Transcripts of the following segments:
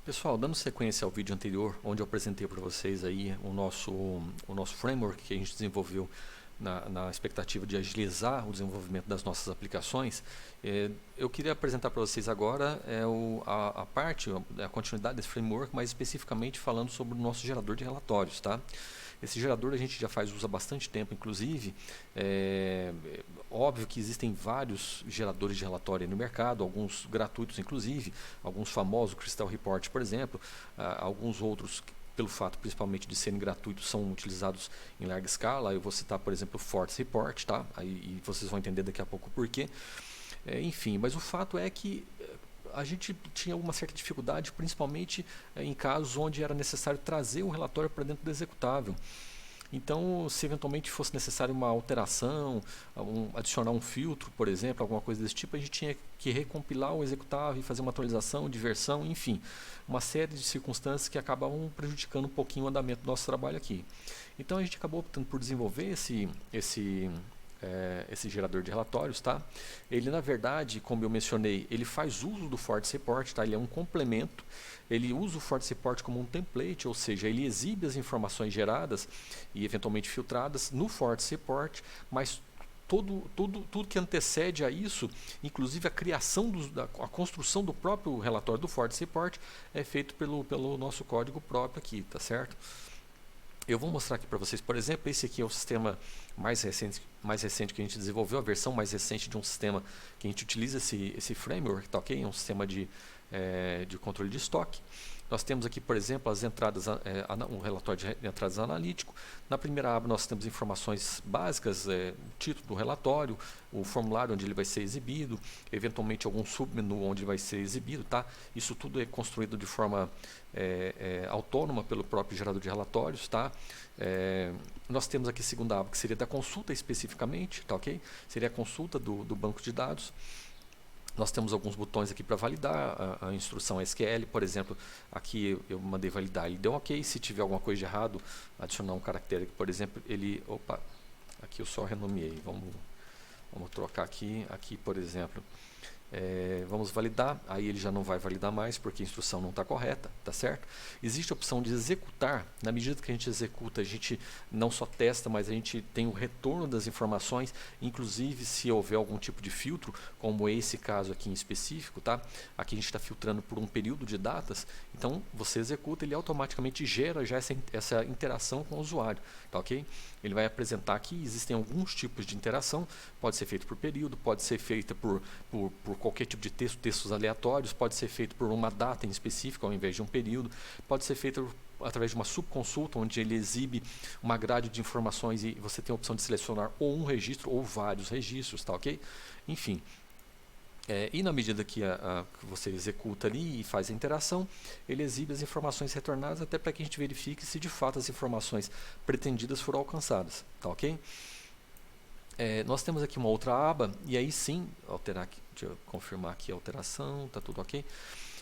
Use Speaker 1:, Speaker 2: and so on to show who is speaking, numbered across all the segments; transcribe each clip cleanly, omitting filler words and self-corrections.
Speaker 1: Pessoal, dando sequência ao vídeo anterior, onde eu apresentei para vocês aí o nosso framework que a gente desenvolveu na expectativa de agilizar o desenvolvimento das nossas aplicações, eu queria apresentar para vocês agora a continuidade desse framework, mais especificamente falando sobre o nosso gerador de relatórios, tá? Esse gerador a gente já usa há bastante tempo, inclusive. Óbvio que existem vários geradores de relatório no mercado, alguns gratuitos inclusive, alguns famosos, o Crystal Report, por exemplo, alguns outros, pelo fato principalmente de serem gratuitos, são utilizados em larga escala. Eu vou citar, por exemplo, o Force Report, tá? E vocês vão entender daqui a pouco o porquê. Enfim, mas o fato é que a gente tinha uma certa dificuldade, principalmente em casos onde era necessário trazer o relatório para dentro do executável. Então, se eventualmente fosse necessário uma alteração, adicionar um filtro, por exemplo, alguma coisa desse tipo, a gente tinha que recompilar o executável e fazer uma atualização de versão, enfim, uma série de circunstâncias que acabavam prejudicando um pouquinho o andamento do nosso trabalho aqui. Então, a gente acabou optando por desenvolver esse gerador de relatórios, tá? Ele, na verdade, como eu mencionei, ele faz uso do Force Report, tá? Ele é um complemento. Ele usa o Force Report como um template, ou seja, ele exibe as informações geradas e eventualmente filtradas no Force Report, mas tudo que antecede a isso, inclusive a criação, a construção do próprio relatório do Force Report, é feito pelo nosso código próprio aqui, tá certo? Eu vou mostrar aqui para vocês, por exemplo, esse aqui é o sistema mais recente que a gente desenvolveu, a versão mais recente de um sistema que a gente utiliza esse framework, tá ok? É um sistema de controle de estoque. Nós temos aqui, por exemplo, as entradas, um relatório de entradas analítico. Na primeira aba nós temos informações básicas, o título do relatório, o formulário onde ele vai ser exibido, eventualmente algum submenu onde vai ser exibido, tá? Isso tudo é construído de forma autônoma pelo próprio gerador de relatórios, tá? Nós temos aqui a segunda aba, que seria da consulta especificamente, tá ok? Seria a consulta do banco de dados. Nós temos alguns botões aqui para validar a instrução SQL, por exemplo, aqui eu mandei validar, ele deu ok. Se tiver alguma coisa de errado, adicionar um caractere aqui, por exemplo, aqui eu só renomeei, vamos trocar aqui, por exemplo, vamos validar, aí ele já não vai validar mais porque a instrução não está correta, tá certo? Existe a opção de executar. Na medida que a gente executa, a gente não só testa, mas a gente tem o retorno das informações, inclusive se houver algum tipo de filtro, como esse caso aqui em específico, tá? Aqui a gente está filtrando por um período de datas, então você executa, ele automaticamente gera já essa interação com o usuário, tá ok? Ele vai apresentar aqui, existem alguns tipos de interação, pode ser feito por período, pode ser feita por qualquer tipo de textos aleatórios, pode ser feito por uma data em específica ao invés de um período, pode ser feito através de uma subconsulta, onde ele exibe uma grade de informações e você tem a opção de selecionar ou um registro ou vários registros, tá ok? Enfim. E na medida que você executa ali e faz a interação, ele exibe as informações retornadas até para que a gente verifique se de fato as informações pretendidas foram alcançadas, tá ok? Nós temos aqui uma outra aba, e aí sim, deixa eu confirmar aqui a alteração, tá tudo ok.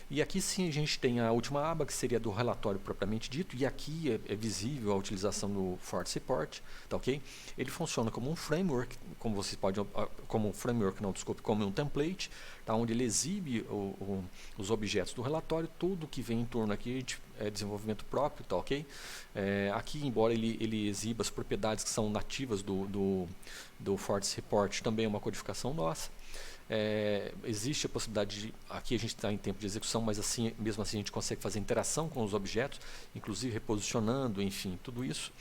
Speaker 1: E aqui sim a gente tem a última aba, que seria do relatório propriamente dito, e aqui é visível a utilização do Force Report, tá ok? Ele funciona como um framework, como um template, tá? Onde ele exibe os objetos do relatório, tudo que vem em torno aqui é desenvolvimento próprio, tá ok? Aqui, embora ele exiba as propriedades que são nativas do Force Report, também é uma codificação nossa. Existe a possibilidade de, aqui a gente está em tempo de execução, mas mesmo assim a gente consegue fazer interação com os objetos, inclusive reposicionando, enfim, tudo isso.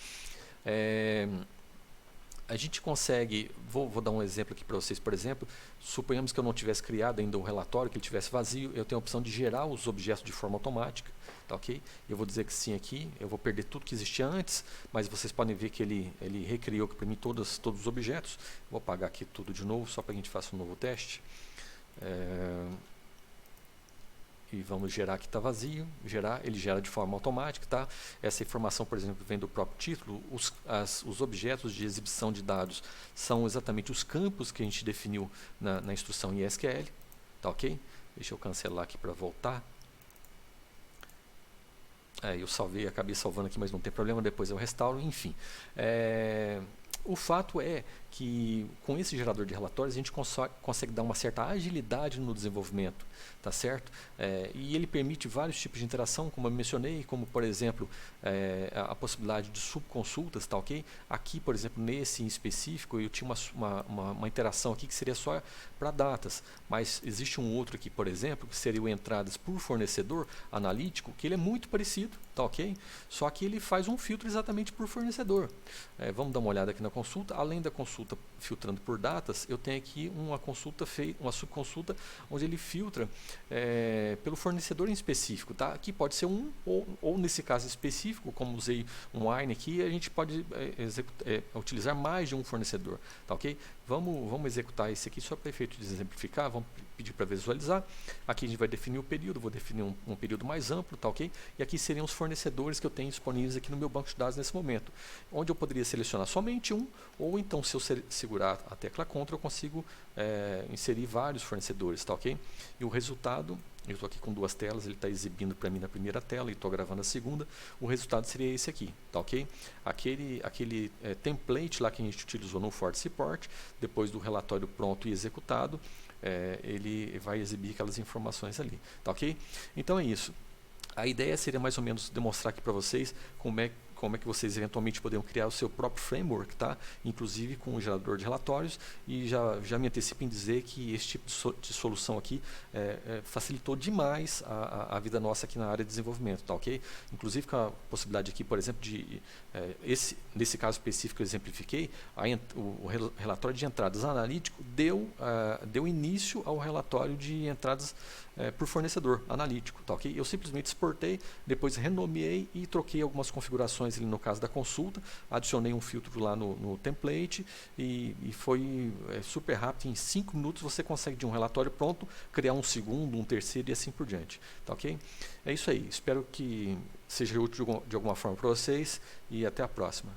Speaker 1: A gente consegue, vou dar um exemplo aqui para vocês, por exemplo, suponhamos que eu não tivesse criado ainda um relatório, que ele estivesse vazio, eu tenho a opção de gerar os objetos de forma automática, tá ok? Eu vou dizer que sim aqui, eu vou perder tudo que existia antes, mas vocês podem ver que ele recriou para mim todos os objetos. Vou apagar aqui tudo de novo, só para que a gente faça um novo teste. E vamos gerar que está vazio, ele gera de forma automática, tá? Essa informação, por exemplo, vem do próprio título. Os objetos de exibição de dados são exatamente os campos que a gente definiu na instrução em SQL, tá ok? Deixa eu cancelar aqui para voltar. Eu salvei, acabei salvando aqui, mas não tem problema, depois eu restauro, enfim. O fato é que com esse gerador de relatórios a gente consegue dar uma certa agilidade no desenvolvimento, tá certo? E ele permite vários tipos de interação, como eu mencionei, como por exemplo a possibilidade de subconsultas, tá ok? Aqui, por exemplo, nesse em específico, eu tinha uma interação aqui que seria só para datas, mas existe um outro aqui, por exemplo, que seria o entradas por fornecedor analítico, que ele é muito parecido, tá ok? Só que ele faz um filtro exatamente por fornecedor. Vamos dar uma olhada aqui na consulta. Além da consulta filtrando por datas, eu tenho aqui uma consulta feita, uma subconsulta, onde ele filtra pelo fornecedor em específico, tá? Aqui pode ser um, ou nesse caso específico, como usei um Wine aqui, a gente pode utilizar mais de um fornecedor, tá ok? Vamos executar esse aqui só para efeito de exemplificar. Vamos pedir para visualizar. Aqui a gente vai definir o período, vou definir um período mais amplo, tá ok? E aqui seriam os fornecedores que eu tenho disponíveis aqui no meu banco de dados nesse momento, onde eu poderia selecionar somente um, ou então se eu segurar a tecla Ctrl, eu consigo inserir vários fornecedores, tá ok? E o resultado, eu estou aqui com duas telas, ele está exibindo para mim na primeira tela e estou gravando a segunda. O resultado seria esse aqui, tá ok? Aquele template lá que a gente utilizou no Force Report, depois do relatório pronto e executado, ele vai exibir aquelas informações ali, tá ok? Então é isso. A ideia seria mais ou menos demonstrar aqui para vocês como é que vocês eventualmente poderiam criar o seu próprio framework, tá? Inclusive com o gerador de relatórios, e já me antecipo em dizer que esse tipo de solução aqui facilitou demais a vida nossa aqui na área de desenvolvimento, tá ok? Inclusive com a possibilidade aqui, por exemplo, nesse caso específico que eu exemplifiquei, o relatório de entradas analítico deu início ao relatório de entradas por fornecedor analítico, tá ok? Eu simplesmente exportei, depois renomeei e troquei algumas configurações ali no caso da consulta, adicionei um filtro lá no template e foi super rápido. Em 5 minutos você consegue de um relatório pronto criar um segundo, um terceiro e assim por diante, tá ok? É isso aí, espero que seja útil de alguma forma para vocês e até a próxima.